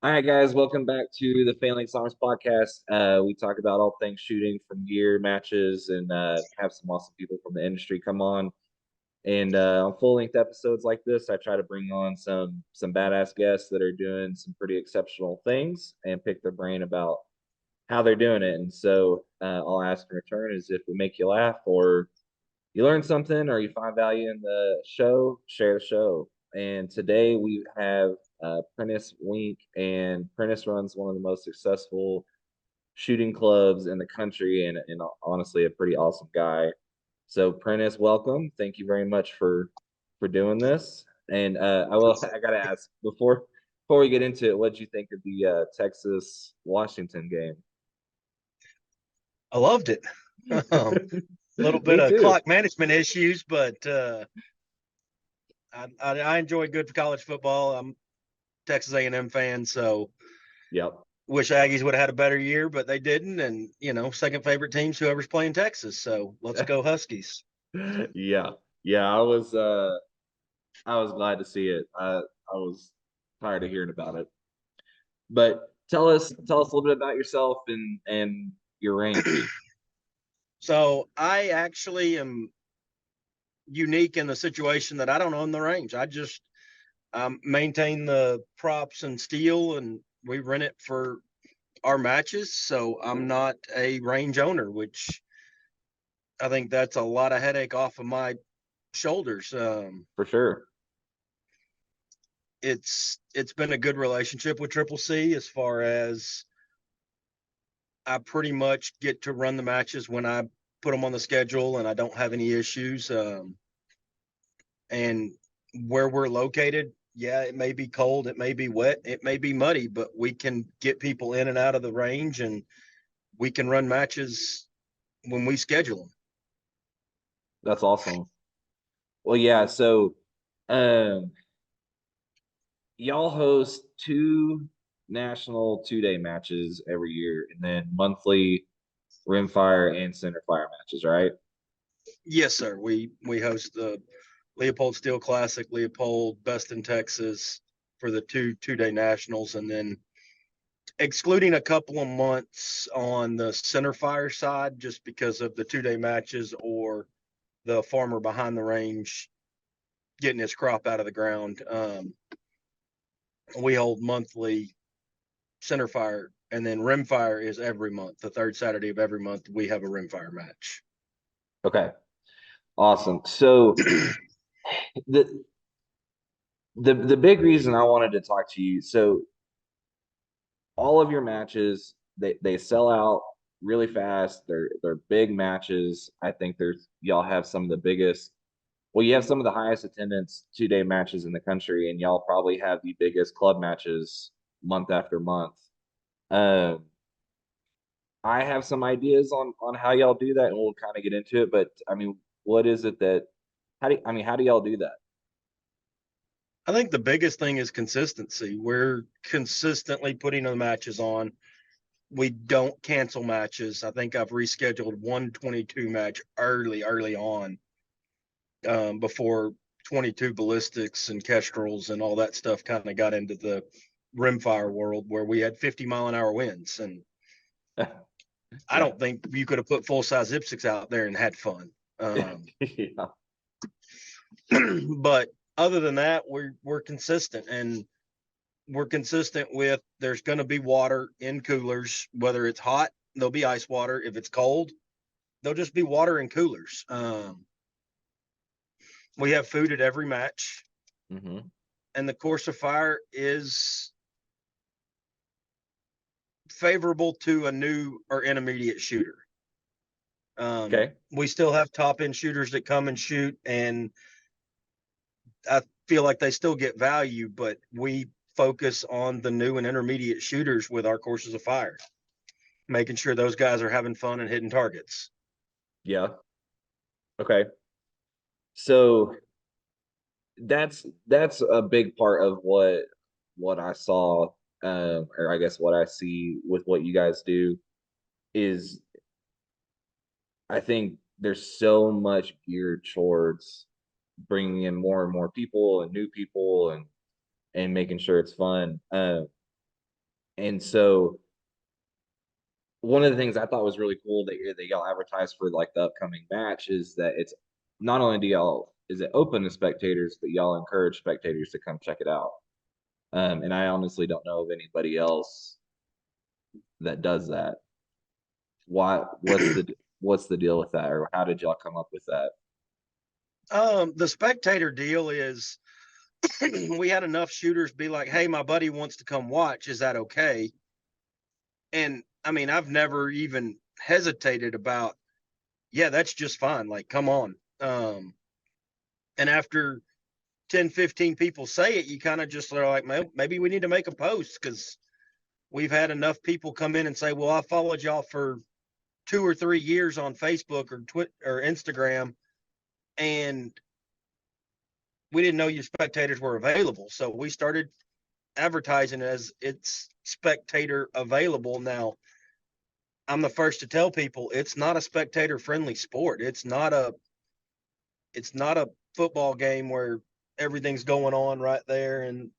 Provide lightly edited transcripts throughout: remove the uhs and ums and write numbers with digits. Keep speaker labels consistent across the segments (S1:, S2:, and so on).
S1: All right, guys, welcome back to the Phalanx Arms podcast. We talk about all things shooting from gear matches and have some awesome people from the industry come on. And on full length episodes like this, I try to bring on some badass guests that are doing some pretty exceptional things and pick their brain about how they're doing it. And so I'll ask in return is if we make you laugh or you learn something or you find value in the show, share the show. And today we have Prentice Wink, and Prentice runs one of the most successful shooting clubs in the country, and honestly, a pretty awesome guy. So, Prentice, welcome. Thank you very much for doing this. And I gotta ask before we get into it, what did you think of the Texas Washington game?
S2: I loved it. A little bit
S1: Me
S2: of
S1: too.
S2: clock management issues, but I enjoy good college football. I'm Texas A&M fan, so
S1: Yep.
S2: wish Aggies would have had a better year, but they didn't. And second favorite team's whoever's playing Texas. So let's go Huskies.
S1: Yeah. Yeah, I was glad to see it. I was tired of hearing about it. But tell us a little bit about yourself and your range.
S2: So I actually am unique in the situation that I don't own the range. I just maintain the props and steel, and we rent it for our matches. So I'm not a range owner, which I think that's a lot of headache off of my shoulders.
S1: For sure.
S2: It's been a good relationship with Triple C as far as I pretty much get to run the matches when I put them on the schedule and I don't have any issues. And where we're located, yeah, it may be cold, it may be wet, it may be muddy, but we can get people in and out of the range, and we can run matches when we schedule them.
S1: That's awesome. Well, yeah, so um y'all host two national 2-day matches every year and then monthly rimfire and center fire matches, right?
S2: Yes, sir. We host the Leopold Steel Classic, Leopold Best in Texas for the two-day nationals, and then excluding a couple of months on the center fire side just because of the 2-day matches or the farmer behind the range getting his crop out of the ground. We hold monthly center fire, and then rim fire is every month. The third Saturday of every month, we have a rim fire match.
S1: Okay. Awesome. So the the big reason I wanted to talk to you, so all of your matches they sell out really fast. They're big matches. I think there's y'all have some of the biggest, well, you have some of the highest attendance 2-day matches in the country, and y'all probably have the biggest club matches month after month. Um, I have some ideas on how y'all do that, and we'll kind of get into it. But I mean, what is it that how do y'all do that?
S2: I think the biggest thing is consistency. We're consistently putting the matches on. We don't cancel matches. I think I've rescheduled one 22 match early on, before 22 ballistics and kestrels and all that stuff kind of got into the rimfire world where we had 50-mile-an-hour winds. And I
S1: Yeah.
S2: don't think you could have put full size IPSCs out there and had fun.
S1: Yeah.
S2: But other than that, we're consistent, and we're consistent with there's going to be water in coolers, whether it's hot, there'll be ice water. If it's cold, there'll just be water in coolers. We have food at every match,
S1: Hmm.
S2: and the course of fire is favorable to a new or intermediate shooter.
S1: Okay.
S2: We still have top end shooters that come and shoot, and I feel like they still get value, but we focus on the new and intermediate shooters with our courses of fire, making sure those guys are having fun and hitting targets.
S1: Yeah. Okay. So that's a big part of what I saw, or I guess what I see with what you guys do is I think there's so much geared towards bringing in more and more people and new people and making sure it's fun. And so one of the things I thought was really cool that y'all advertised for like the upcoming match is that it's not only do y'all is it open to spectators, but y'all encourage spectators to come check it out. And I honestly don't know of anybody else that does that. Why? What's the deal with that, or how did y'all come up with that?
S2: The spectator deal is we had enough shooters be like, hey, my buddy wants to come watch. Is that okay? And I mean, I've never even hesitated about, yeah, that's just fine. Like, come on. And after 10, 15 people say it, you kind of just are like, maybe we need to make a post because we've had enough people come in and say, well, I followed y'all for 2 or 3 years on Facebook or Twitter or Instagram, and we didn't know your spectators were available. So we started advertising as it's spectator available. Now, I'm the first to tell people it's not a spectator friendly sport. It's not a football game where everything's going on right there and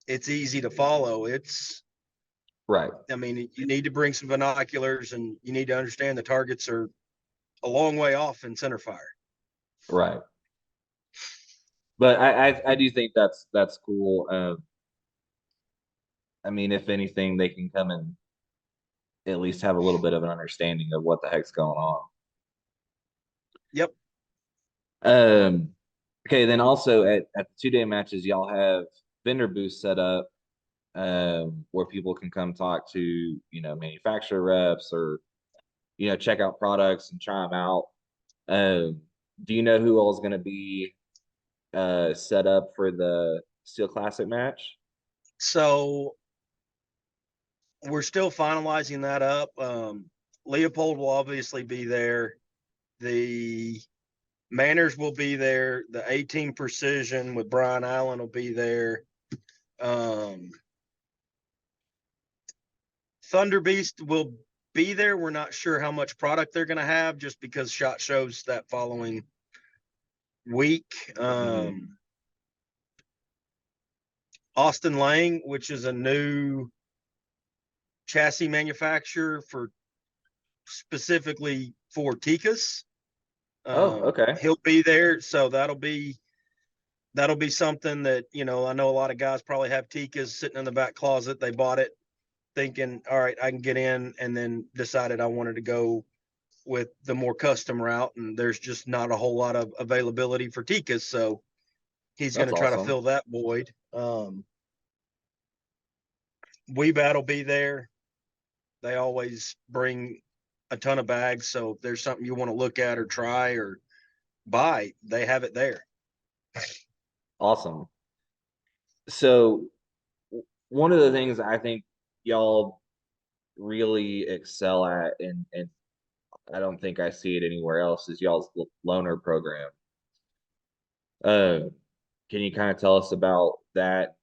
S2: it's easy to follow.
S1: Right,
S2: I mean, you need to bring some binoculars and you need to understand the targets are a long way off in center fire.
S1: right. But I do think that's cool. I mean, if anything, they can come and at least have a little bit of an understanding of what the heck's going on.
S2: Yep.
S1: Um, okay, then also at the 2 day matches, y'all have vendor booths set up where people can come talk to, manufacturer reps or, check out products and try them out. Do you know who all is going to be set up for the Steel Classic match?
S2: So we're still finalizing that up. Leopold will obviously be there. The Manners will be there. The 18 Precision with Brian Allen will be there. Um, Thunder Beast will be there. We're not sure how much product they're going to have just because SHOT Show's that following week.
S1: Mhm.
S2: Austin Lang, which is a new chassis manufacturer for specifically for Tikas.
S1: Oh, okay.
S2: He'll be there, so that'll be something that I know a lot of guys probably have Tikas sitting in the back closet. They bought it thinking, all right, I can get in, and then decided I wanted to go with the more custom route, and there's just not a whole lot of availability for Tikas, so he's going
S1: That's
S2: to try to
S1: awesome.
S2: fill that void. WeBat will be there. They always bring a ton of bags, so if there's something you want to look at or try or buy, they have it there.
S1: Awesome. So one of the things I think y'all really excel at, and I don't think I see it anywhere else, is y'all's loaner program. Uh, can you kind of tell us about that?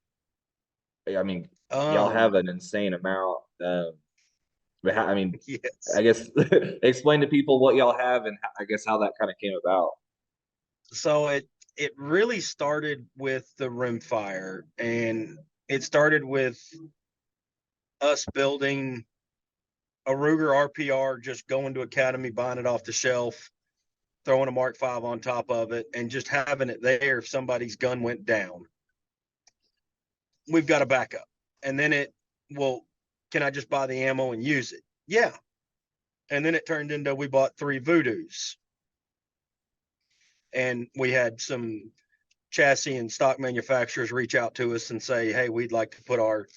S1: I mean, y'all
S2: Um,
S1: have an insane amount. But I mean,
S2: yes.
S1: I guess explain to people what y'all have and I guess how that kind of came about.
S2: So it really started with the rimfire, and it started with us building a Ruger RPR, just going to Academy, buying it off the shelf, throwing a Mark V on top of it, and just having it there if somebody's gun went down. We've got a backup. And then well, can I just buy the ammo and use it? Yeah. And then it turned into we bought 3 Voodoos. And we had some chassis and stock manufacturers reach out to us and say, hey, we'd like to put our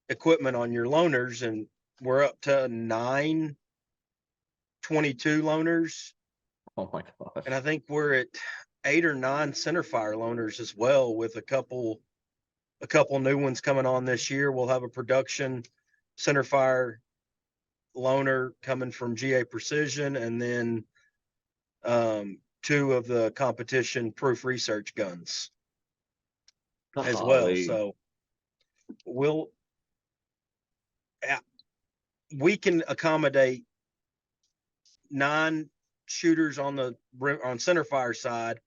S2: equipment on your loaners. And we're up to 922 loaners.
S1: Oh my gosh.
S2: And I think we're at 8 or 9 centerfire loaners as well, with a couple new ones coming on this year. We'll have a production centerfire loaner coming from GA Precision, and then 2 of the competition proof research guns as well.
S1: Golly.
S2: So we'll we can accommodate 9 shooters on centerfire side,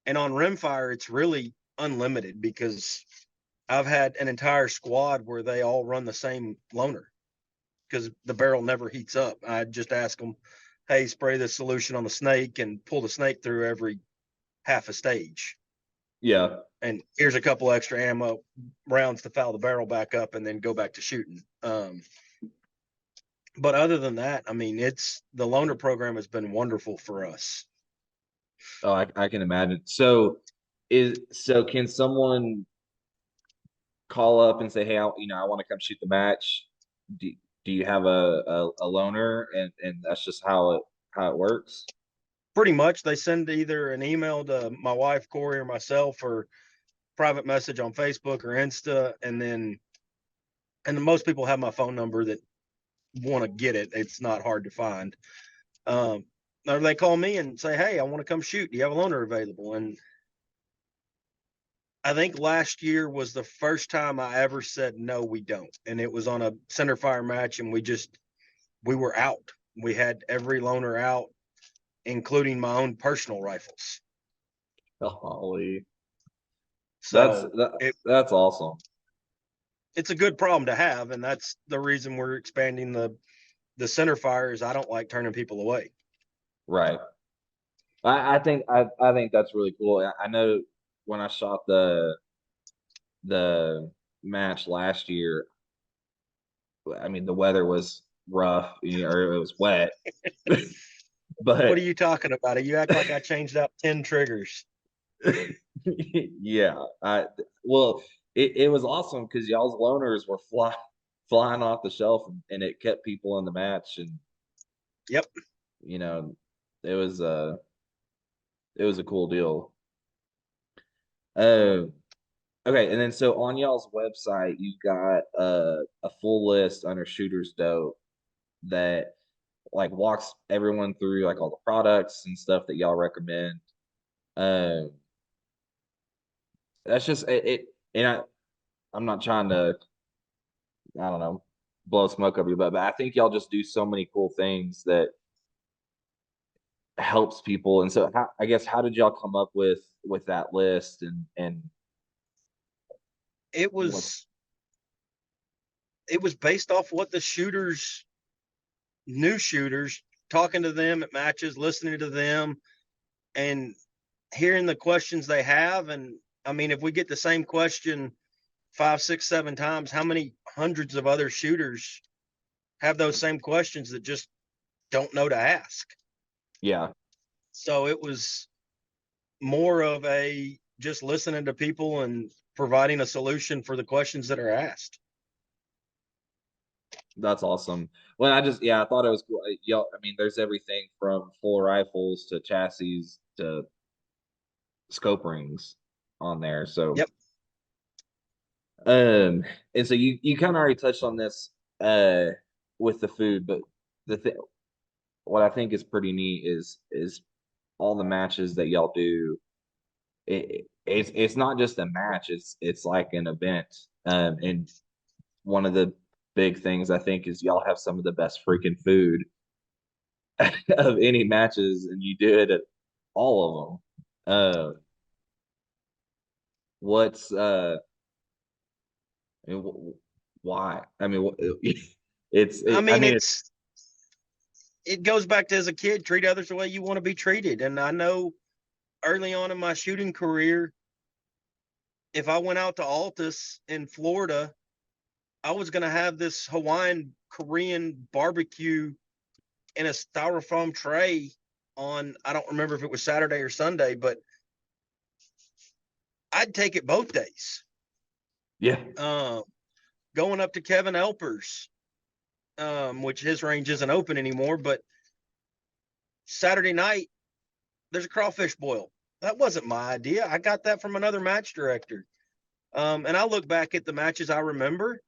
S2: and on rimfire it's really unlimited because I've had an entire squad where they all run the same loaner because the barrel never heats up. I just ask them, hey, spray this solution on the snake and pull the snake through every half a stage.
S1: Yeah.
S2: And here's a couple extra ammo rounds to foul the barrel back up and then go back to shooting. But other than that, I mean, the loaner program has been wonderful for us.
S1: Oh, I can imagine. So can someone call up and say, hey, I want to come shoot the match? Do, do you have a loaner, and that's just how it works?
S2: Pretty much, they send either an email to my wife Corey or myself, or private message on Facebook or Insta, and most people have my phone number that want to get it. It's not hard to find. Um, or they call me and say, "Hey, I want to come shoot. Do you have a loaner available?" And I think last year was the first time I ever said no, we don't. And it was on a center fire match, and we were out. We had every loaner out, including my own personal rifles.
S1: Holy, that's
S2: So
S1: that,
S2: it
S1: that's awesome.
S2: it's a good problem to have, and that's the reason we're expanding the center fire. Is I don't like turning people away.
S1: Right. I think that's really cool. I know when I shot the match last year, I mean the weather was rough, or it was wet,
S2: What are
S1: but
S2: you talking about? You act like I changed out 10 triggers.
S1: yeah, well, it was awesome because y'all's loners were flying off the shelf, and it kept people in the match, and
S2: Yep.
S1: you know, it was it was a cool deal. Uh, okay, and then so on y'all's website, you got a full list under Shooters Dope that like walks everyone through like all the products and stuff that y'all recommend. Um, that's just and I'm not trying to, I don't know, blow smoke up your butt, but I think y'all just do so many cool things that helps people. And so, I guess, how did y'all come up with that list, and
S2: It
S1: what's
S2: was it was based off what the new shooters, talking to them at matches, listening to them, and hearing the questions they have. And I mean, if we get the same question 5, 6, 7 times, how many hundreds of other shooters have those same questions that just don't know to ask?
S1: yeah,
S2: So it was more of a just listening to people and providing a solution for the questions that are asked.
S1: that's awesome. Well, yeah, I thought it was cool. Y'all, I mean, there's everything from full rifles to chassis to scope rings on there. So,
S2: Yep.
S1: um, and so you kind of already touched on this uh with the food, but the thing what I think is pretty neat is all the matches that y'all do. It's not just a match; it's like an event. And one of the big things I think is y'all have some of the best freaking food of any matches, and you do it at all of them. What's I mean, why? I mean,
S2: I
S1: I
S2: mean,
S1: mean,
S2: it goes back to, as a kid, treat others the way you want to be treated. And I know early on in my shooting career, if I went out to Altus in Florida, I was going to have this Hawaiian Korean barbecue in a styrofoam tray on, I don't remember if it was Saturday or Sunday, but I'd take it both days.
S1: yeah,
S2: Uh, Going up to Kevin Elper's, which his range isn't open anymore, but Saturday night, there's a crawfish boil. That wasn't my idea. I got that from another match director. And I look back at the matches I remember.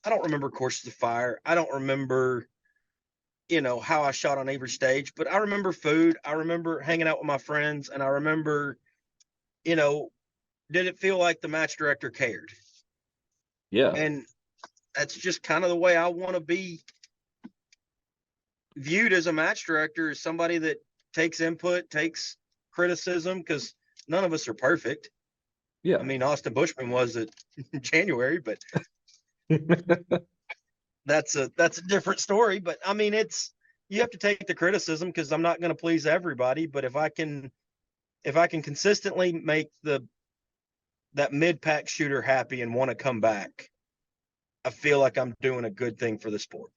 S2: I don't remember courses of fire. I don't remember, how I shot on every stage, but I remember food. I remember hanging out with my friends, and I remember, you know, did it feel like the match director cared?
S1: yeah.
S2: And that's just kind of the way I want to be viewed as a match director, as somebody that takes input, takes criticism, because none of us are perfect.
S1: Yeah.
S2: I mean, Austin Bushman was in January, but that's a different story. But I mean, you have to take the criticism because I'm not going to please everybody. But if I can consistently make that mid pack shooter happy and want to come back, I feel like I'm doing a good thing for the sport.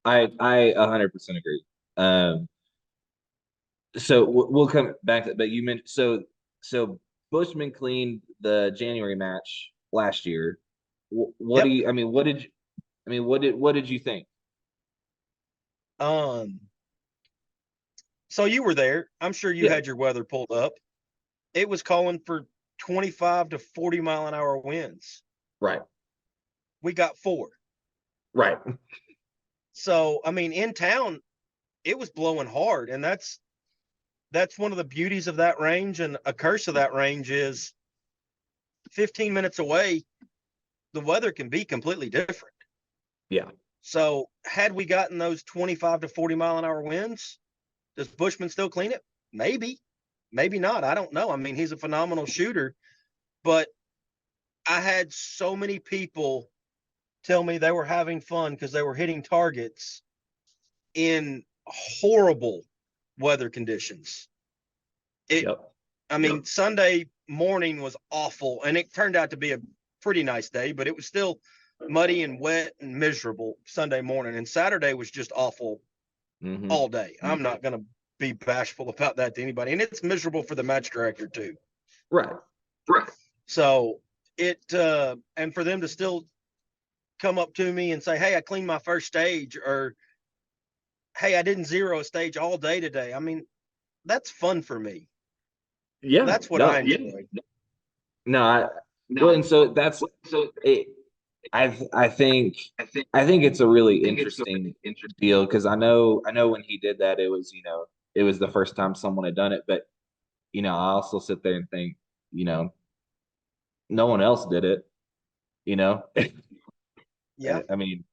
S1: I 100% agree. So we'll come back to, but you mentioned so Bushman cleaned the January match last year. What do
S2: Yep.
S1: you? I mean, what did you? I mean, what did you think?
S2: Um. So you were there. I'm sure you
S1: Yeah.
S2: had your weather pulled up. It was calling for 25 to 40-mile-an-hour winds.
S1: Right.
S2: We got 4.
S1: Right.
S2: So I mean, in town, it was blowing hard, and that's one of the beauties of that range, and a curse of that range is 15 minutes away, the weather can be completely different.
S1: Yeah.
S2: So had we gotten those 25 to 40-mile-an-hour winds, does Bushman still clean it? Maybe, maybe not. I don't know. I mean, he's a phenomenal shooter, but I had so many people tell me they were having fun because they were hitting targets in horrible weather conditions. It,
S1: Yep.
S2: I mean, Sunday morning was awful, and it turned out to be a pretty nice day, but it was still muddy and wet and miserable Sunday morning. And Saturday was just awful
S1: Hmm.
S2: all day. I'm not going to be bashful about that to anybody. And it's miserable for the match director, too.
S1: Right.
S2: So and for them to still come up to me and say, hey, I cleaned my first stage, or hey, I didn't zero a stage all day today. I mean, that's fun for me.
S1: Yeah.
S2: That's what I
S1: No.
S2: enjoy.
S1: No. Well, and so that's it. I think I think it's a really interesting deal because I know when he did that, it was the first time someone had done it, but I also sit there and think, you know, no one else did it, you know.
S2: Yeah.
S1: I mean,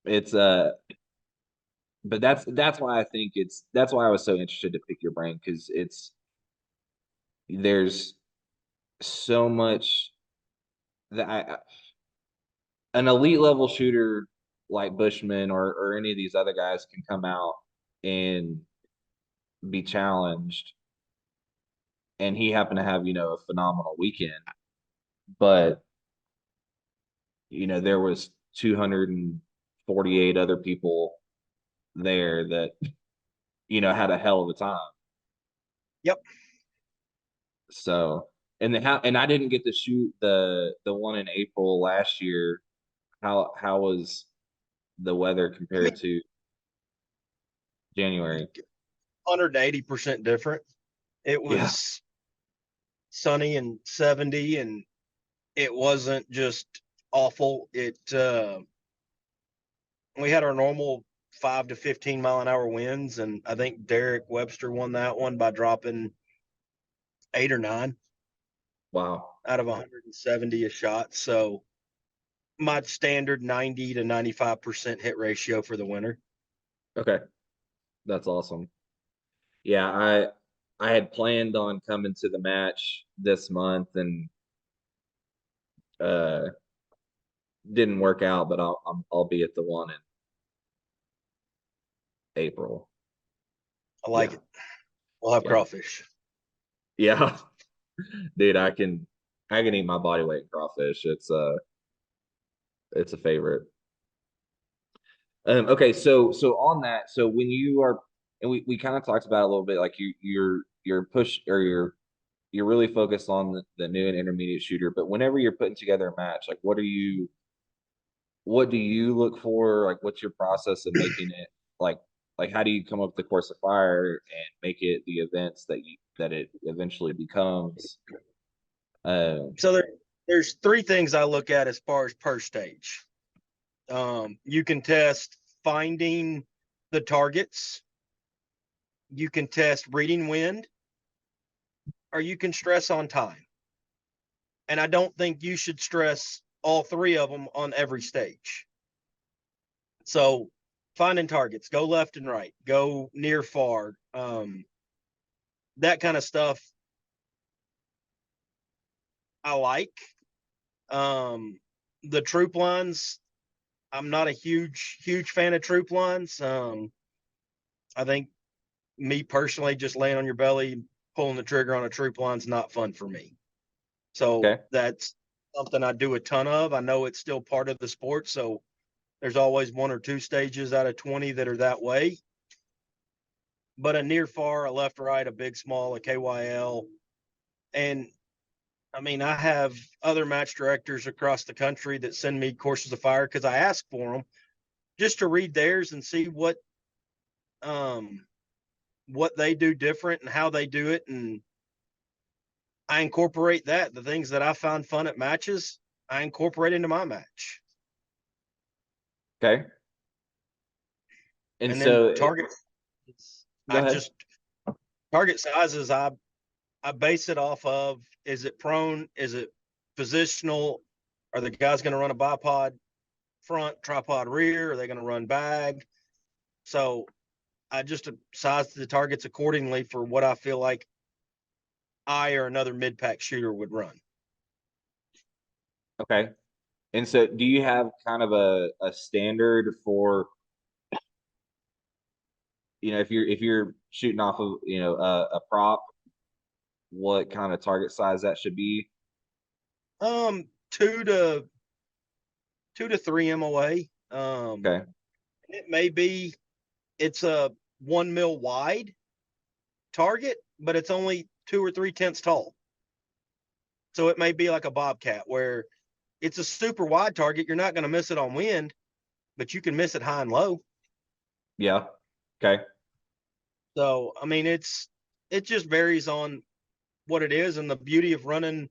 S1: it's but that's why I think that's why I was so interested to pick your brain because there's so much that an elite level shooter like Bushman or any of these other guys can come out and be challenged, and he happened to have a phenomenal weekend, but there was 248 other people there that had a hell of a time.
S2: Yep.
S1: So, and I didn't get to shoot the one in April last year. How was the weather
S2: I
S1: compared
S2: mean,
S1: to January?
S2: 180% different. It
S1: Yeah.
S2: was sunny and 70, and it wasn't just awful. We had our normal 5 to 15 mile an hour winds, and I think Derek Webster won that one by dropping 8 or 9
S1: Wow.
S2: out of 170 a shot. So my standard 90 to 95% hit ratio for the winter.
S1: Okay. That's awesome. Yeah, I had planned on coming to the match this month and uh didn't work out, but I'll be at the one in April.
S2: I like
S1: Yeah.
S2: it. We'll have
S1: Yeah.
S2: crawfish.
S1: Yeah. Dude, I can eat my body weight in crawfish. It's a favorite. Okay, so on that, so when you are, and we kind of talked about it a little bit, like you're push or you're really focused on the new and intermediate shooter, but whenever you're putting together a match, like what do you look for? Like what's your process of making it like how do you come up with the course of fire and make it the events that it eventually becomes?
S2: So there's 3 things I look at as far as per stage. You can test finding the targets, you can test reading wind, or you can stress on time. And I don't think you should stress all 3 of them on every stage. So finding targets, go left and right, go near far, that kind of stuff. I like. The troop lines, I'm not a huge fan of troop lines. I think me personally, just laying on your belly, pulling the trigger on a troop line is not fun for me. So
S1: Okay.
S2: that's something I do a ton of. I know it's still part of the sport, so there's always one or two stages out of 20 that are that way. But a near far, a left right, a big small, a KYL, and I mean, I have other match directors across the country that send me courses of fire because I ask for them just to read theirs and see um what they do different and how they do it, and I incorporate that. The things that I found fun at matches, I incorporate into my match.
S1: Okay. And
S2: And then
S1: so, go
S2: I
S1: ahead.
S2: just target sizes. I base it off of, is it prone? Is it positional? Are the guys going to run a bipod front, tripod rear? Are they going to run bag? So I just size the targets accordingly for what I feel like I or another mid pack shooter would run.
S1: Okay. And so, do you have kind of a standard for, if you're shooting off of, a prop, what kind of target size that should be?
S2: Um, two to 2 to 3 MOA.
S1: Okay.
S2: It may be it's a 1 mil wide target, but it's only 2 or 3 tenths tall. So it may be like a bobcat where it's a super wide target. You're not going to miss it on wind, but you can miss it high and low.
S1: Yeah. Okay.
S2: So I mean, it just varies on what it is, and the beauty of running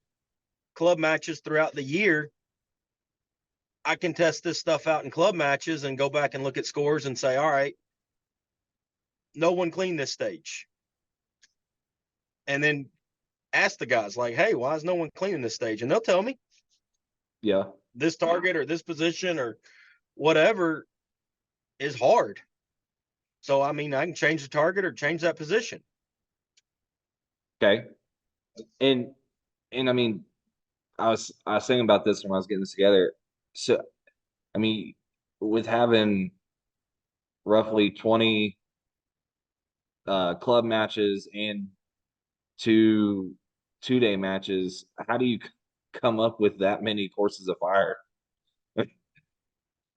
S2: club matches throughout the year, I can test this stuff out in club matches and go back and look at scores and say, all right, no one cleaned this stage. And then ask the guys, like, hey, why is no one cleaning this stage? And they'll tell me
S1: Yeah.
S2: this target or this position or whatever is hard. So, I mean, I can change the target or change that position.
S1: Okay. And I mean, I was thinking about this when I was getting this together. So, I mean, with having roughly 20 club matches and two 2-day matches, how do you come up with that many courses of fire?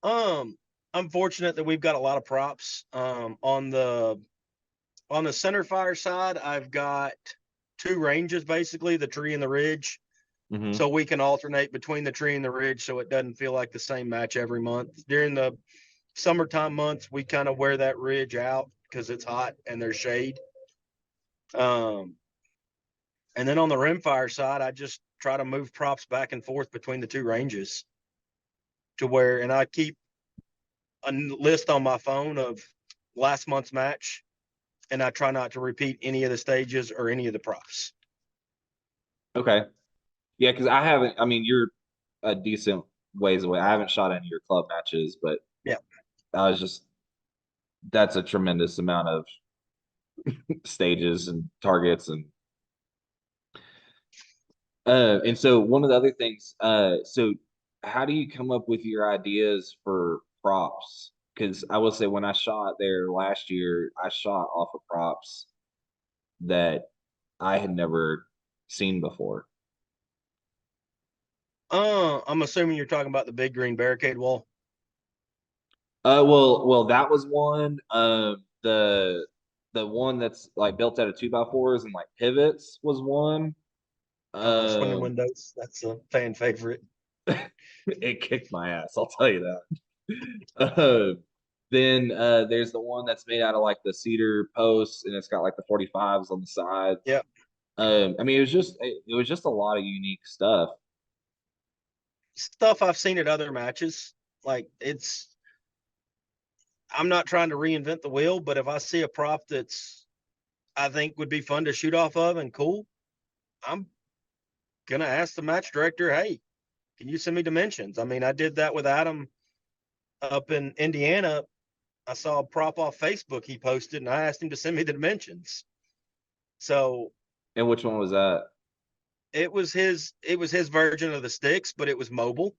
S2: Um, I'm fortunate that we've got a lot of props. On the center fire side, I've got two ranges basically, the tree and the ridge.
S1: Hmm.
S2: So we can alternate between the tree and the ridge so it doesn't feel like the same match every month. During the summertime months, we kind of wear that ridge out because it's hot and there's shade. Um, and then on the rimfire side, I just try to move props back and forth between the two ranges to where, and I keep a list on my phone of last month's match, and I try not to repeat any of the stages or any of the props.
S1: Okay. Yeah, because I haven't, I mean, you're a decent ways away. I haven't shot any of your club matches, but
S2: Yeah.
S1: I was just, that's a tremendous amount of stages and targets. And so one of the other things, so how do you come up with your ideas for props? Because I will say when I shot there last year, I shot off of props that I had never seen before.
S2: I'm assuming you're talking about the big green barricade wall.
S1: Well, that was one. The one that's like built out of 2x4s and like pivots was one.
S2: Swinging
S1: Um,
S2: windows. That's a fan favorite.
S1: it kicked my ass. I'll tell you that. Then there's the one that's made out of like the cedar posts, and it's got like the 45s on the sides.
S2: Yeah.
S1: I mean, it was just a lot of unique stuff.
S2: Stuff I've seen at other matches. Like I'm not trying to reinvent the wheel, but if I see a prop that's I think would be fun to shoot off of and cool, I'm gonna ask the match director, hey, can you send me dimensions? I mean, I did that with Adam up in Indiana. I saw a prop off Facebook he posted, and I asked him to send me the dimensions. So
S1: And which one was that?
S2: it was his version of the sticks, but it was mobile.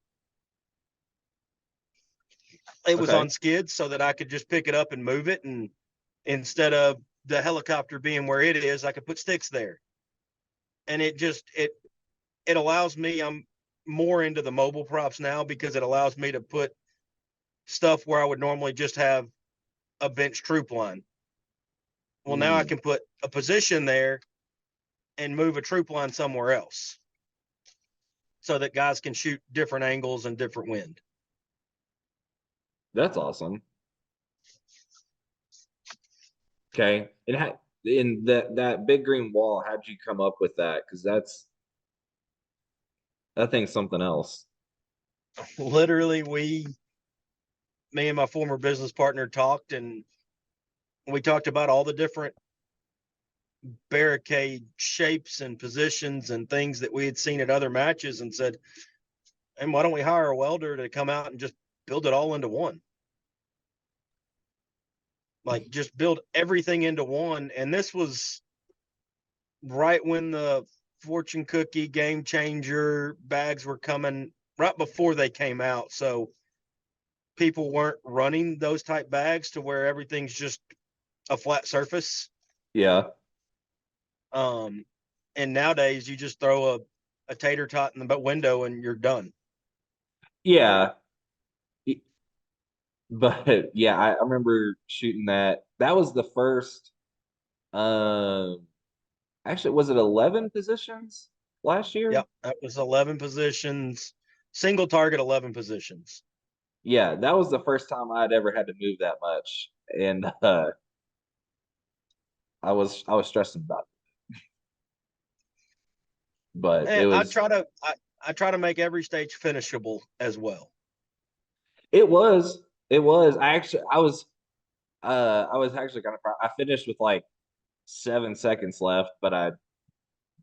S2: It was
S1: Okay.
S2: on skids so that I could just pick it up and move it. And instead of the helicopter being where it is, I could put sticks there. And it allows me, I'm more into the mobile props now because it allows me to put stuff where I would normally just have a bench troop line. Well, now I
S1: Mm,
S2: can put a position there and move a troop line somewhere else so that guys can shoot different angles and different wind.
S1: that's awesome. Okay. And in that big green wall, how'd you come up with that? Because that thing's something else.
S2: Literally, me and my former business partner talked, and we talked about all the different barricade shapes and positions and things that we had seen at other matches, and said, and why don't we hire a welder to come out and just build it all into one? Like, just build everything into one. And this was right when the fortune cookie game changer bags were coming, right before they came out. So people weren't running those type bags to where everything's just a flat surface.
S1: Yeah.
S2: Um, and nowadays you just throw a tater tot in the window and you're done.
S1: Yeah. But yeah, I remember shooting that. That was the first. Um, actually, was it 11 positions last year?
S2: Yep, that was 11 positions, single target 11 positions.
S1: Yeah, that was the first time I'd ever had to move that much, and I was stressing about it, but
S2: And I try to make every stage finishable as well.
S1: it was I was actually kind of proud. I finished with like 7 seconds left, but I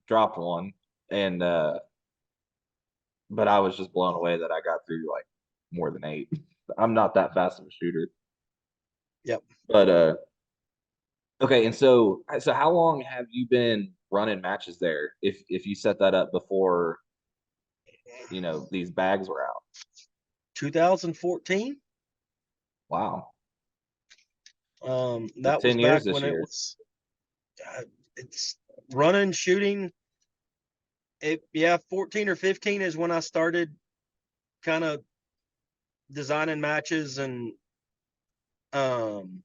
S1: dropped one, and but I was just blown away that I got through like more than 8. I'm not that fast of a shooter.
S2: Yep.
S1: But okay, and so how long have you been running matches there? If you set that up before, these bags were out.
S2: 2014.
S1: Wow. So
S2: That was
S1: 10 years
S2: back
S1: this
S2: when it
S1: year.
S2: was, it's running, shooting. Yeah, 14 or 15 is when I started kind of designing matches and um,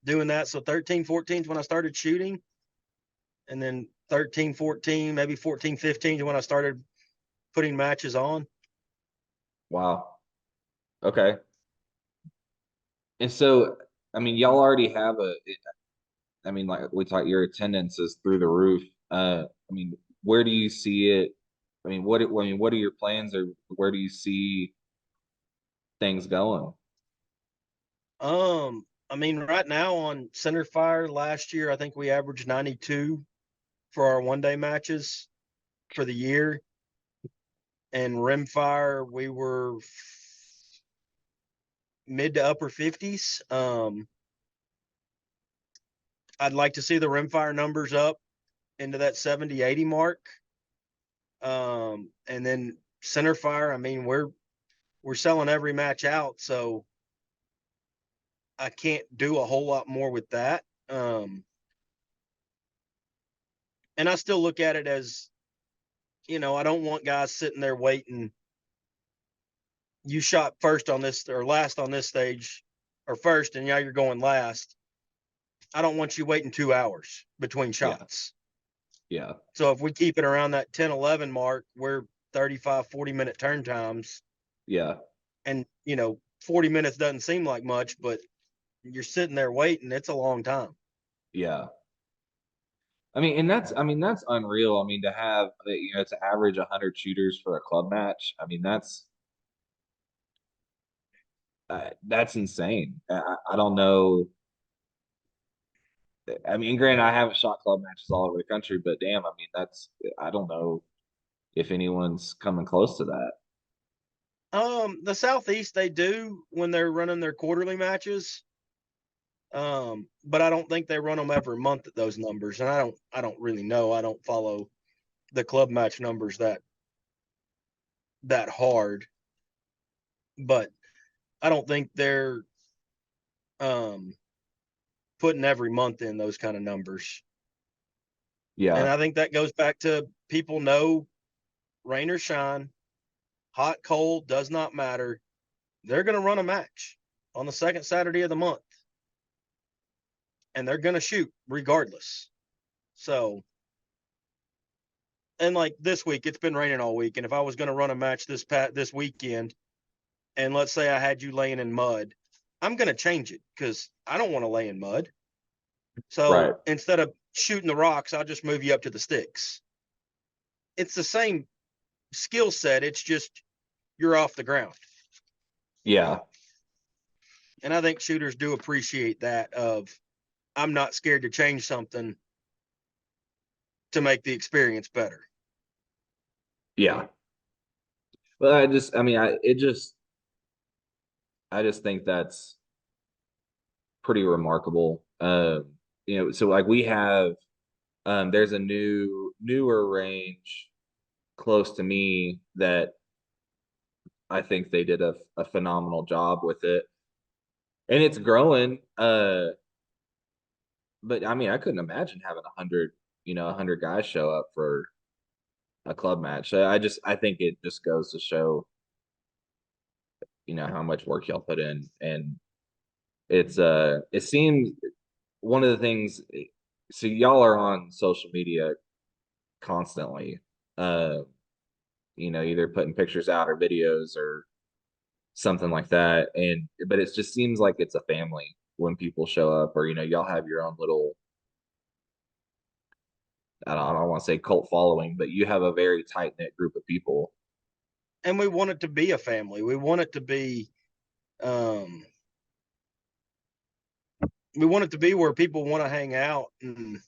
S2: doing that. So 13, 14 is when I started shooting. And then 13, 14, maybe 14, 15 is when I started putting matches on.
S1: Wow. Okay. And so, I mean, y'all already have I mean, like we talked, your attendance is through the roof. I mean, where do you see it? What are your plans, or where do you see things going?
S2: I mean, right now on center fire last year, I think we averaged 92 for our 1 day matches for the year. And rimfire, we were mid to upper 50s. I'd like to see the rimfire numbers up into that 70, 80 mark. And then center fire, I mean, we're selling every match out, so I can't do a whole lot more with that. And I still look at it as, I don't want guys sitting there waiting. You shot first on this or last on this stage, or first, and now you're going last. I don't want you waiting 2 hours between
S1: Yeah.
S2: shots.
S1: Yeah.
S2: So if we keep it around that 10, 11 mark, we're 35, 40-minute turn times.
S1: Yeah.
S2: And, 40 minutes doesn't seem like much, but you're sitting there waiting. It's a long time.
S1: Yeah. I mean, that's unreal. I mean, to have, to average 100 shooters for a club match. I mean, that's insane. I don't know. I mean, granted, I haven't shot club matches all over the country, but damn, I mean, I don't know if anyone's coming close to that.
S2: The Southeast, they do when they're running their quarterly matches. But I don't think they run them every month at those numbers. And I don't really know. I don't follow the club match numbers that hard, but I don't think they're putting every month in those kind of numbers. And
S1: Yeah.
S2: I think that goes back to people know rain or shine, hot, cold, does not matter. They're going to run a match on the second Saturday of the month, and they're going to shoot regardless. So, and like this week, it's been raining all week. And if I was going to run a match this weekend, and let's say I had you laying in mud, I'm going to change it because I don't want to lay in mud. So
S1: Right.
S2: instead of shooting the rocks, I'll just move you up to the sticks. It's the same skill set. It's just you're off the ground.
S1: Yeah.
S2: And I think shooters do appreciate that of I'm not scared to change something to make the experience better.
S1: Yeah. But I just think that's pretty remarkable. So like we have, there's a newer range close to me that I think they did a phenomenal job with it, and it's growing. But I mean, I couldn't imagine having 100 guys show up for a club match. I think it just goes to show, how much work y'all put in, and it seems one of the things. So y'all are on social media constantly, uh, either putting pictures out or videos or something like that, but it just seems like it's a family when people show up, or y'all have your own little. I don't want to say cult following, but you have a very tight knit group of people.
S2: And we want it to be a family. We want it to be where people want to hang out and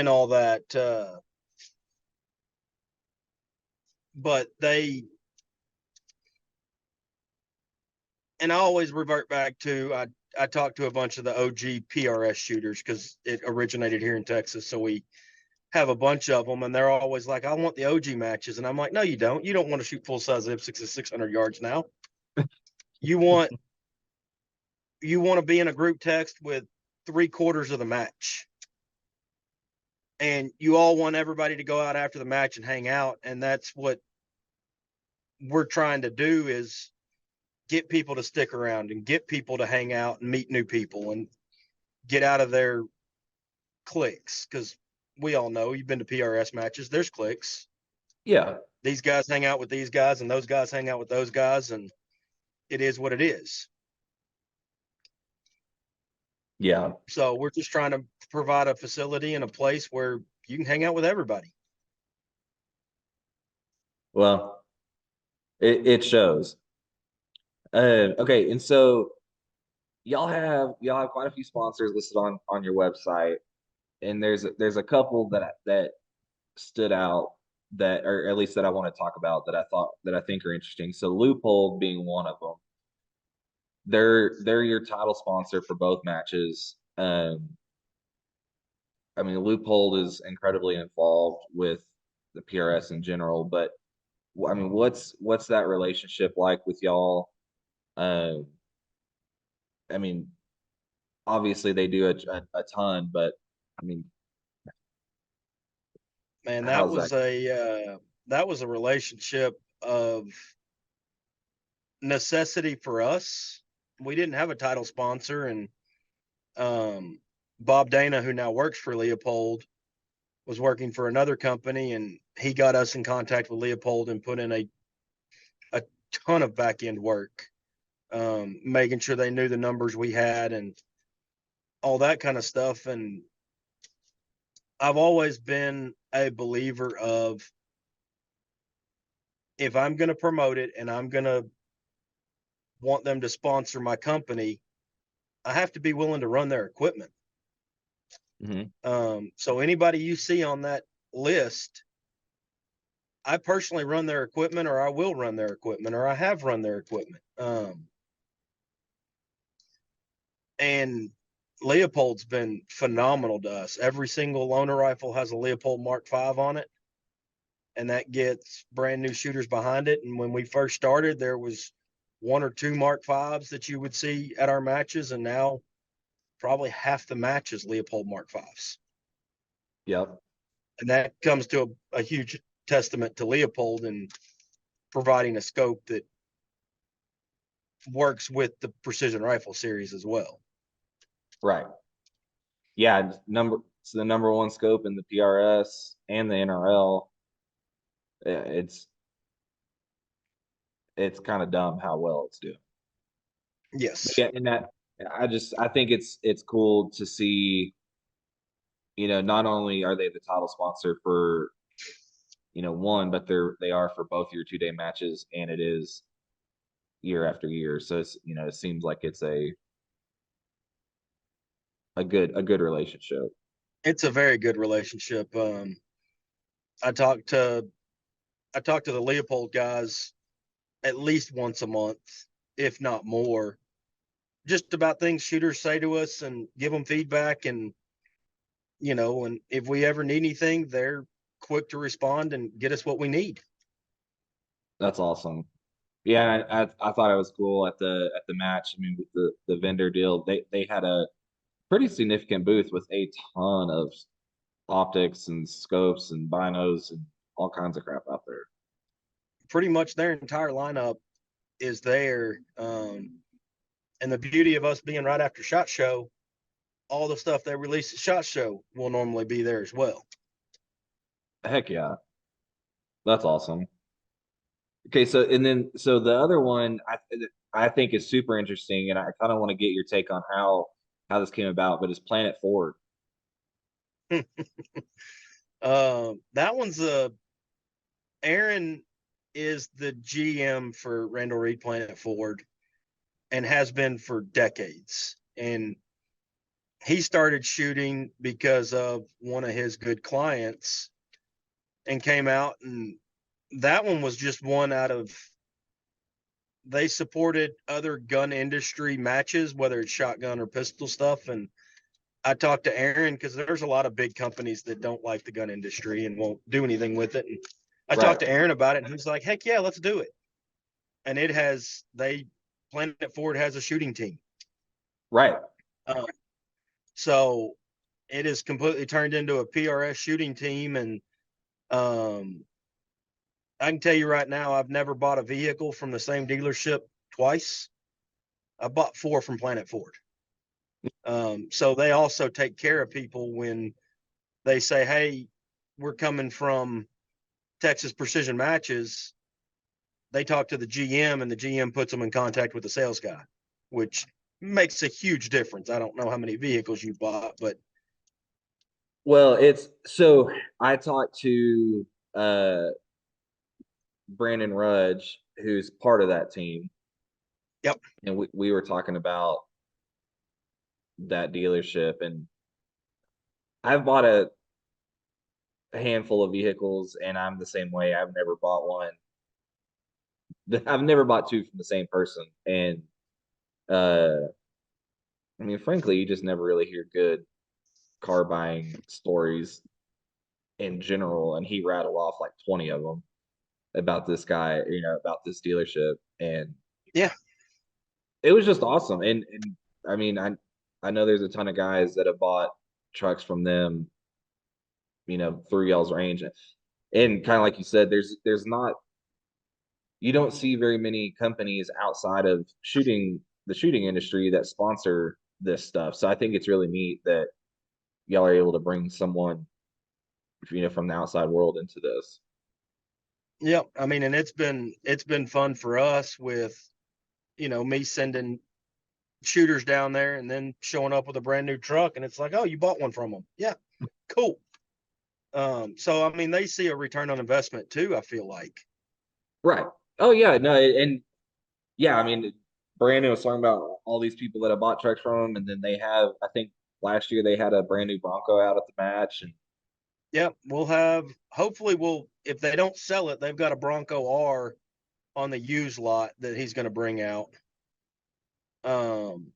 S2: all that. But I always revert back to I talked to a bunch of the OG PRS shooters because it originated here in Texas. So we have a bunch of them, and they're always like, "I want the OG matches," and I'm like, "No, you don't. You don't want to shoot full size IPSCs at 600 yards now. You want to be in a group text with 3/4 of the match, and you all want everybody to go out after the match and hang out, and that's what we're trying to do is get people to stick around and get people to hang out and meet new people and get out of their cliques because we all know you've been to PRS matches. There's cliques.
S1: Yeah,
S2: These guys hang out with these guys, and those guys hang out with those guys, and it is what it is.
S1: yeah.
S2: So we're just trying to provide a facility and a place where you can hang out with everybody.
S1: Well, it shows. Okay, and so y'all have quite a few sponsors listed on your website, and there's a couple that stood out, that, or at least that I want to talk about, that I think are interesting. So Loophole being one of them. They're your title sponsor for both matches. I mean, Loophole is incredibly involved with the PRS in general, but I mean, what's that relationship like with y'all? Um, I mean, obviously they do a ton, but I mean,
S2: Man,
S1: how's that?
S2: that was a relationship of necessity for us. We didn't have a title sponsor, and um, Bob Dana, who now works for Leopold, was working for another company, and he got us in contact with Leopold and put in a ton of back end work, making sure they knew the numbers we had and all that kind of stuff. And I've always been a believer of if I'm going to promote it and I'm going to want them to sponsor my company, I have to be willing to run their equipment.
S1: Mhm.
S2: So anybody you see on that list, I personally run their equipment, or I will run their equipment, or I have run their equipment. And Leopold's been phenomenal to us. Every single loaner rifle has a Leopold Mark V on it, and that gets brand new shooters behind it. And when we first started, there was one or two Mark Vs that you would see at our matches, and now probably half the matches Leopold Mark Vs.
S1: Yep.
S2: And that comes to a huge testament to Leopold and providing a scope that works with the precision rifle series as well.
S1: Right. Yeah. It's the number one scope in the PRS and the NRL. Yeah, it's kind of dumb how well it's doing. But
S2: Yes.
S1: yeah, and that I think it's cool to see, not only are they the title sponsor for, one, but they are for both your 2-day matches, and it is year after year. So it's, it seems like it's a good relationship.
S2: It's a very good relationship. I talk to I talk to the Leopold guys at least once a month, if not more, just about things shooters say to us and give them feedback. And if we ever need anything, they're quick to respond and get us what we need.
S1: That's awesome. Yeah, I thought it was cool at the match. I mean, with the vendor deal, they had a pretty significant booth with a ton of optics and scopes and binos and all kinds of crap out there.
S2: Pretty much their entire lineup is there. And the beauty of us being right after SHOT Show, all the stuff they release at SHOT Show will normally be there as well.
S1: Heck yeah, that's awesome. Okay, so the other one I think is super interesting, and I kind of want to get your take on how this came about, but it's Planet Ford.
S2: That one's Aaron is the GM for Randall Reed Planet Ford and has been for decades. And he started shooting because of one of his good clients and came out, and that one was just one out of, they supported other gun industry matches, whether it's shotgun or pistol stuff. And I talked to Aaron because there's a lot of big companies that don't like the gun industry and won't do anything with it. And I
S1: Right,
S2: talked to Aaron about it, and he's like, heck yeah, let's do it. And Planet Ford has a shooting team.
S1: right.
S2: Uh, so it is completely turned into a PRS shooting team. And um, I can tell you right now, I've never bought a vehicle from the same dealership twice. I bought 4 from Planet Ford. So they also take care of people when they say, hey, we're coming from Texas Precision Matches. They talk to the GM, and the GM puts them in contact with the sales guy, which makes a huge difference. I don't know how many vehicles you bought, but
S1: Well, it's so I talked to uh Brandon Rudge, who's part of that team,
S2: yep.
S1: and we were talking about that dealership, and I've bought a handful of vehicles, and I'm the same way. I've never bought one. I've never bought two from the same person, and uh, I mean, frankly, you just never really hear good car buying stories in general. And he rattled off like 20 of them about this guy, about this dealership, and
S2: Yeah.
S1: it was just awesome. And I mean, I know there's a ton of guys that have bought trucks from them, through y'all's range, and kind of like you said, there's not you don't see very many companies outside of the shooting industry that sponsor this stuff. So I think it's really neat that y'all are able to bring someone, from the outside world into this.
S2: Yep. I mean, and it's been fun for us with, me sending shooters down there and then showing up with a brand new truck, and it's like, oh, you bought one from them. Yeah. Cool. So I mean, they see a return on investment too, I feel like.
S1: Right. Oh yeah, no, and yeah, I mean, Brandon was talking about all these people that have bought trucks from him, and then they have, I think last year they had a brand new Bronco out at the match, and
S2: Yep. Hopefully if they don't sell it, they've got a Bronco R on the used lot that he's going to bring out. Um,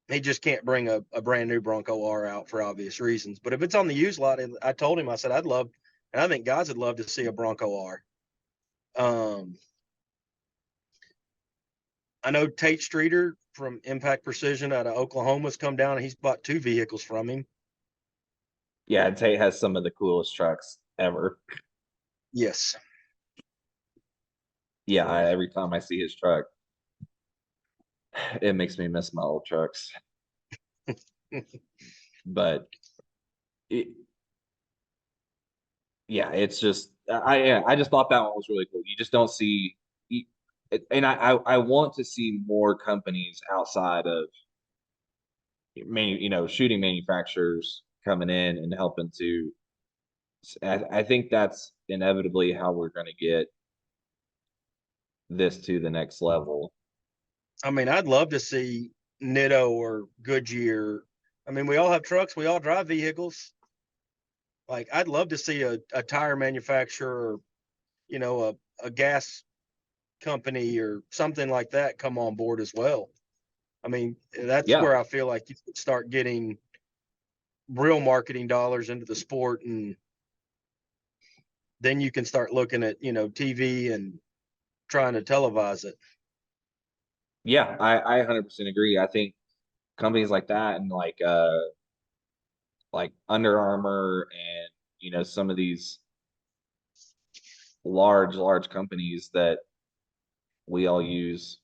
S2: He just can't bring a brand new Bronco R out for obvious reasons. But if it's on the used lot, I told him, I said, I'd love, and I think guys would love to see a Bronco R. I know Tate Streeter from Impact Precision out of Oklahoma's come down and he's bought 2 vehicles from him.
S1: Yeah, Tate has some of the coolest trucks ever.
S2: Yes.
S1: Yeah, every time I see his truck, it makes me miss my old trucks. But it, yeah, it's just I just thought that one was really cool. You just don't see, and I want to see more companies outside of shooting manufacturers coming in and helping to. I think that's inevitably how we're going to get this to the next level.
S2: I mean, I'd love to see Nitto or Goodyear. I mean, we all have trucks, we all drive vehicles. Like, I'd love to see a tire manufacturer, or, a gas company or something like that come on board as well. I mean, that's
S1: Yeah,
S2: where I feel like you could start getting real marketing dollars into the sport, and then you can start looking at, TV and trying to televise it.
S1: yeah, I 100% agree. I think companies like that and like Under Armour and some of these large companies that we all use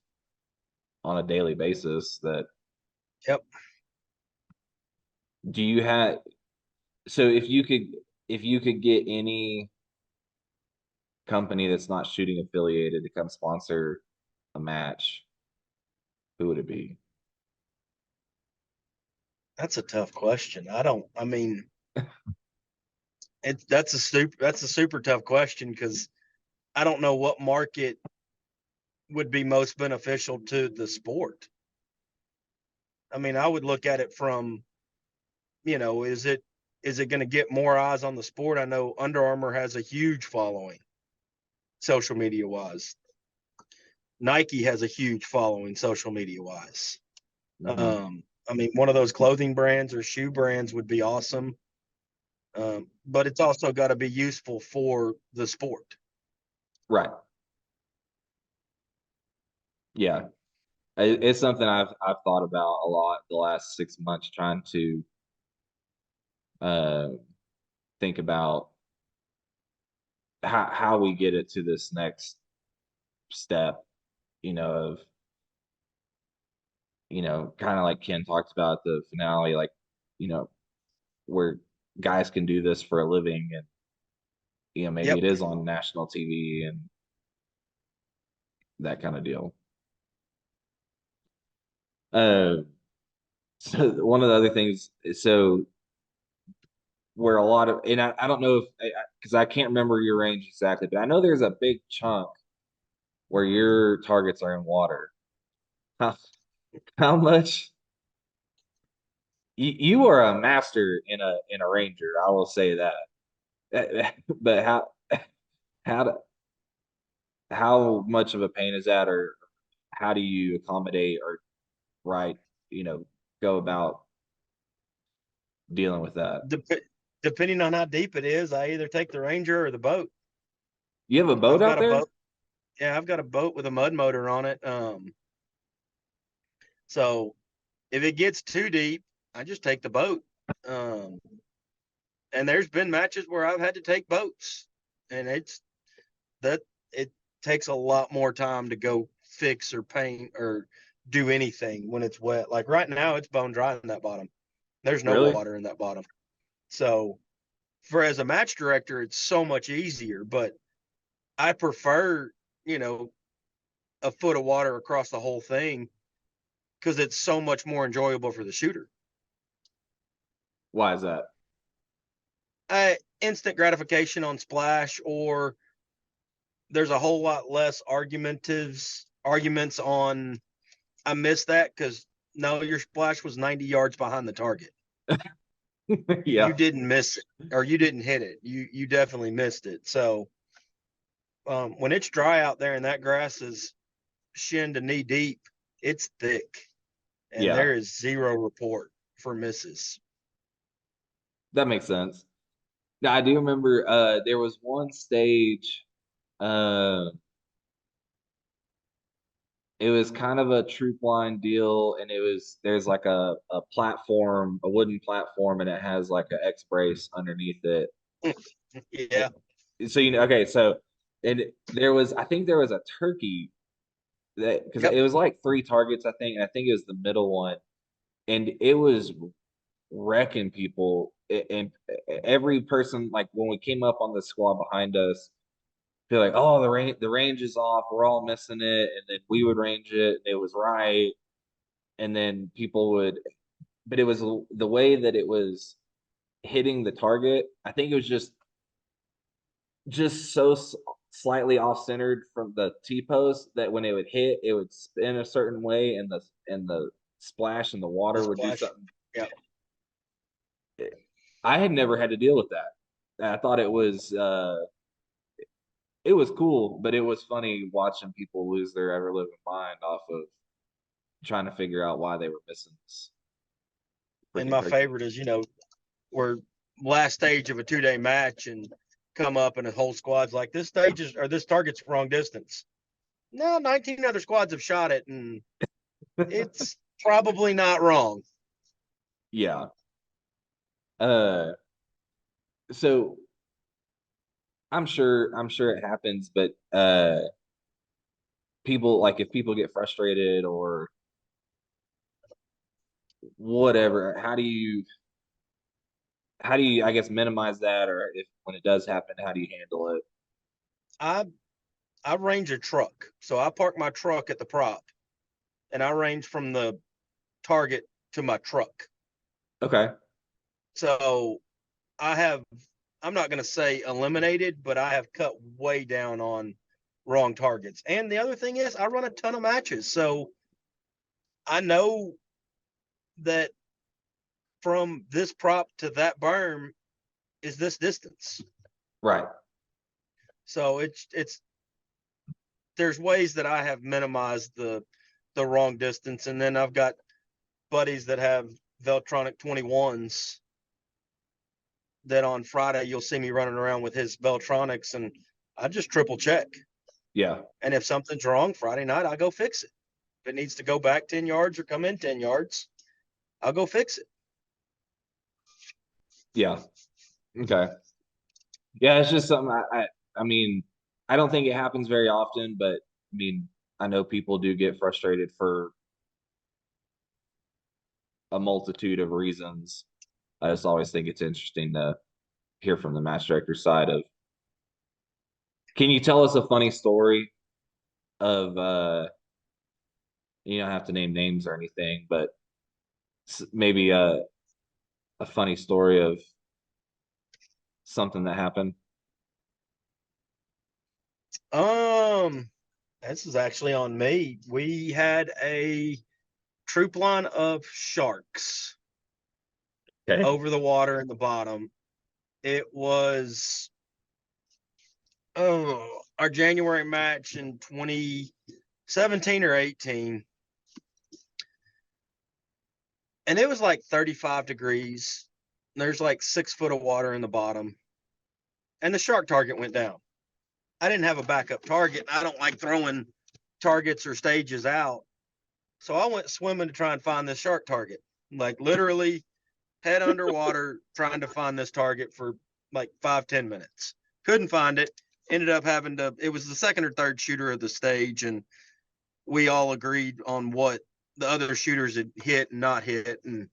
S1: on a daily basis. That
S2: Yep.
S1: do you have? So if you could get any company that's not shooting affiliated to come sponsor a match, who would it be?
S2: That's a tough question. I mean, that's a super tough question because I don't know what market would be most beneficial to the sport. I mean, I would look at it from, is it going to get more eyes on the sport? I know Under Armour has a huge following, social media wise. Nike has a huge following, social media wise.
S1: Hmm.
S2: I mean, one of those clothing brands or shoe brands would be awesome. But it's also got to be useful for the sport.
S1: Right. Yeah. It's something I've thought about a lot the last 6 months, trying to uh, think about how we get it to this next step. Of kind of like Ken talked about at the finale, like you know where guys can do this for a living, and maybe
S2: Yep.
S1: it is on national TV and that kind of deal. Uh, so one of the other things, so where a lot of, and I don't know if, because I can't remember your range exactly, but I know there's a big chunk where your targets are in water. How, how much? You are a master in a ranger, I will say that. But how do, how much of a pain is that, or how do you accommodate or right, you know, go about dealing with that?
S2: Dep- Depending on how deep it is, I either take the Ranger or the boat.
S1: You have a boat
S2: I've
S1: out
S2: got a
S1: there?
S2: boat. Yeah, I've got a boat with a mud motor on it. So if it gets too deep, I just take the boat. Um, and there's been matches where I've had to take boats, and that it takes a lot more time to go fix or paint or do anything when it's wet. Like right now, it's bone dry in that bottom. There's no
S1: Really?
S2: water in that bottom. So for as a match director, it's so much easier. But I prefer, you know, a foot of water across the whole thing because it's so much more enjoyable for the shooter.
S1: Why is that?
S2: Instant gratification on splash, or there's a whole lot less arguments on I missed that because no, your splash was 90 yards behind the target.
S1: Yeah.
S2: You didn't miss it or you didn't hit it. You definitely missed it. So when it's dry out there and that grass is shin to knee deep, it's thick. and
S1: Yeah,
S2: there is zero report for misses.
S1: that makes sense. Now I do remember there was one stage. Uh, it was kind of a troop line deal, and there's like a platform, a wooden platform, and it has like an X brace underneath it.
S2: Yeah.
S1: So okay, so and I think there was a turkey that because
S2: Yep.
S1: it was like three targets, I think, and I think it was the middle one, and it was wrecking people. And every person, like when we came up on the squad behind us, be like, "Oh, the range is off. We're all missing it," and then we would range it, and it was right, and then people would, but it was the way that it was hitting the target. I think it was just so slightly off centered from the T post that when it would hit, it would spin a certain way, and the splash in the
S2: The
S1: water would do
S2: splash.
S1: something.
S2: Yeah.
S1: I had never had to deal with that. I thought it was cool, but it was funny watching people lose their ever living mind off of trying to figure out why they were missing this
S2: And
S1: freaking
S2: my
S1: turkey.
S2: favorite is, we're last stage of a 2-day match and come up and the whole squad's like, this stage is, or this target's wrong distance. No, 19 other squads have shot it, and it's probably not wrong.
S1: Yeah. Uh, so I'm sure it happens, but people like if people get frustrated or whatever, how do you I guess minimize that, or if when it does happen, how do you handle it?
S2: I I range a truck. So I park my truck at the prop and I range from the target to my truck.
S1: Okay.
S2: So I have, I'm not going to say eliminated, but I have cut way down on wrong targets. And the other thing is, I run a ton of matches. So I know that from this prop to that berm is this distance.
S1: Right.
S2: So there's ways that I have minimized the wrong distance. And then I've got buddies that have Veltronic 21s that on Friday you'll see me running around with his Veltronics, and I just triple check.
S1: Yeah.
S2: And if something's wrong Friday night, I go fix it. If it needs to go back 10 yards or come in 10 yards, I'll go fix it.
S1: Yeah. Okay. Yeah, it's just something I mean, I don't think it happens very often, but I mean, I know people do get frustrated for a multitude of reasons. I just always think it's interesting to hear from the match director side of, can you tell us a funny story of you don't have to name names or anything, but maybe a funny story of something that happened.
S2: Um, this is actually on me. We had a troop line of sharks
S1: Okay.
S2: over the water in the bottom. It was our January match in 2017 or 18. And it was like 35 degrees. There's like 6 foot of water in the bottom. And the shark target went down. I didn't have a backup target. I don't like throwing targets or stages out. So I went swimming to try and find this shark target. Like literally head underwater trying to find this target for like 5-10 minutes. Couldn't find it. Ended up having to, it was the second or third shooter of the stage, and we all agreed on what the other shooters had hit and not hit, and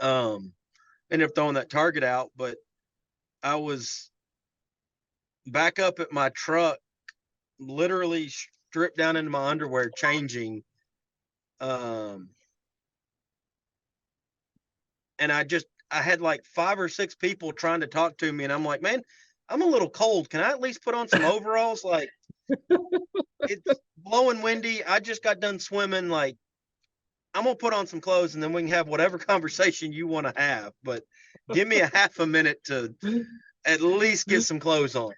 S2: um ended up throwing that target out. But I was back up at my truck, literally stripped down into my underwear, changing. Um, and I had like 5 or 6 people trying to talk to me, and I'm like, man, I'm a little cold. Can I at least put on some overalls? Like, it's blowing windy. I just got done swimming. Like, I'm gonna put on some clothes, and then we can have whatever conversation you want to have. But give me a half a minute to at least get some clothes on.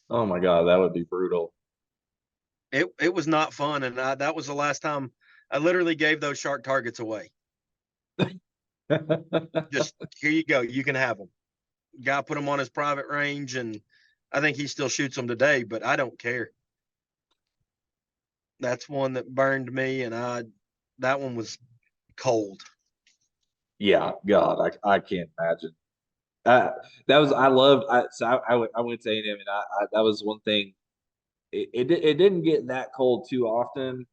S1: Oh my God, that would be brutal.
S2: It was not fun, and that was the last time I literally gave those shark targets away. Just here you go. You can have them. Guy put them on his private range, and I think he still shoots them today, but I don't care. That's one that burned me, and that one was cold.
S1: Yeah, God, I can't imagine. Uh, that was I loved. I went to A&M, and that was one thing. It didn't get that cold too often,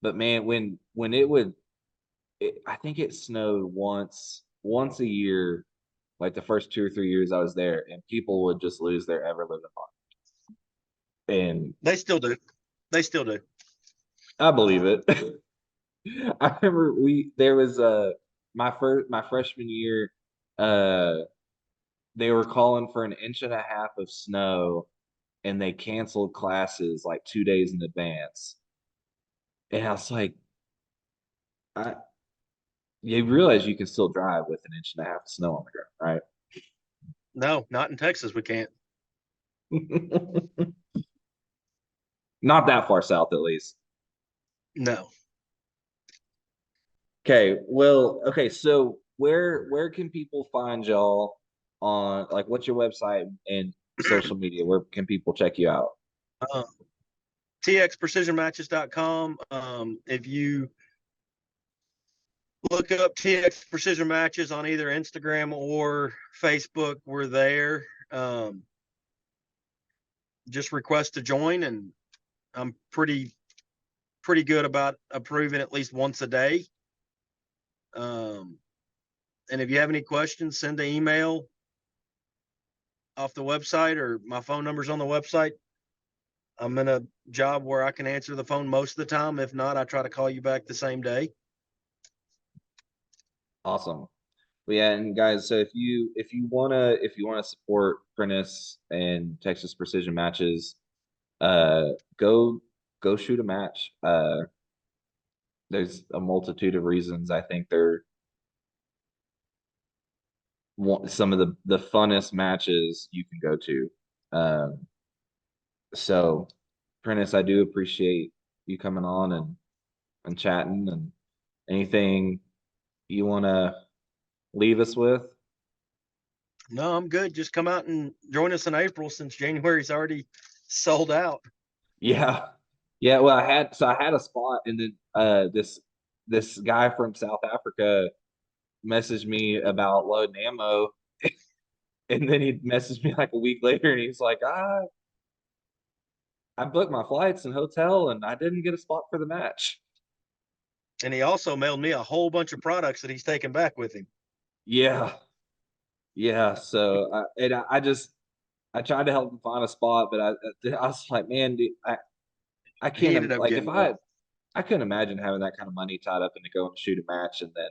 S1: but man, when it would, I think it snowed once a year, like the first 2 or 3 years I was there, and people would just lose their ever living mind. And
S2: They still do. They still do.
S1: I believe it. I remember there was my freshman year, uh they were calling for an inch and a half of snow, and they canceled classes like 2 days in advance. And I was like, I you realize you can still drive with an inch and a half of snow on the ground,
S2: No, not in Texas. We can't.
S1: right? Not that far south, at least.
S2: No.
S1: Okay, well, okay, so where can people find y'all on, like, what's your website and social media? Where can people check you out?
S2: Uh, TXPrecisionMatches.com. If you look up TX Precision Matches on either Instagram or Facebook, we're there. Just request to join, and I'm pretty good about approving at least once a day. And if you have any questions, send an email off the website, or my phone number's on the website. I'm in a job where I can answer the phone most of the time. If not, I try to call you back the same day.
S1: Awesome. But yeah, and guys, so if you wanna support Prentice and Texas Precision Matches, uh, go go shoot a match. There's a multitude of reasons. I think they're some of the funnest matches you can go to. Um, so Prentice, I do appreciate you coming on and chatting, and anything you want to leave us with.
S2: No, I'm good. Just come out and join us in April, since January's already sold out.
S1: Yeah. Yeah, well, I had a spot, and then this guy from South Africa messaged me about loading ammo, and then he messaged me like a week later, and he's like, I booked my flights and hotel, and I didn't get a spot for the match.
S2: And he also mailed me a whole bunch of products that he's taking back with him.
S1: Yeah, yeah. So I tried to help him find a spot, but I was like, man, dude, I
S2: He
S1: can't
S2: ended up
S1: like if
S2: getting one,
S1: I couldn't imagine having that kind of money tied up into going to shoot a match, and then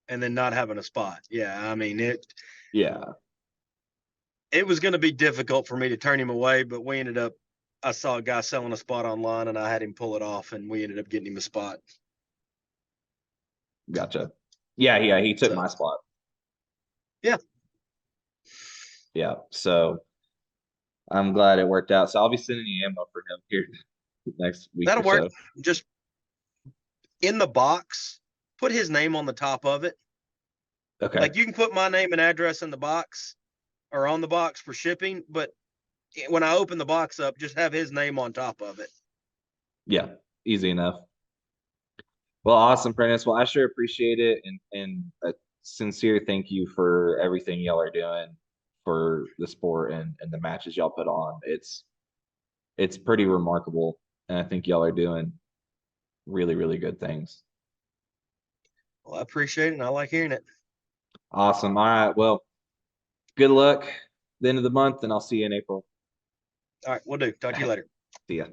S2: and then not having a spot. Yeah, I mean
S1: yeah,
S2: it was going to be difficult for me to turn him away, but we ended up. I saw a guy selling a spot online, and I had him pull it off, and we ended up getting him a spot.
S1: gotcha. Yeah, yeah, he took
S2: So
S1: my spot.
S2: yeah,
S1: Yeah, so I'm glad it worked out. So I'll be sending you ammo for him here next week
S2: that'll
S1: or
S2: work.
S1: so.
S2: Just in the box, put his name on the top of it.
S1: Okay.
S2: Like, you can put my name and address in the box or on the box for shipping, but when I open the box up, just have his name on top of it.
S1: Yeah, easy enough. Well, awesome, Prentice. Well, I sure appreciate it, and a sincere thank you for everything y'all are doing for the sport and the matches y'all put on. It's pretty remarkable, and I think y'all are doing really, really good things.
S2: Well, I appreciate it, and I like hearing it.
S1: Awesome. All right. Well, good luck the end of the month, and I'll see you in April.
S2: All right, we'll do. Talk to you later.
S1: See ya.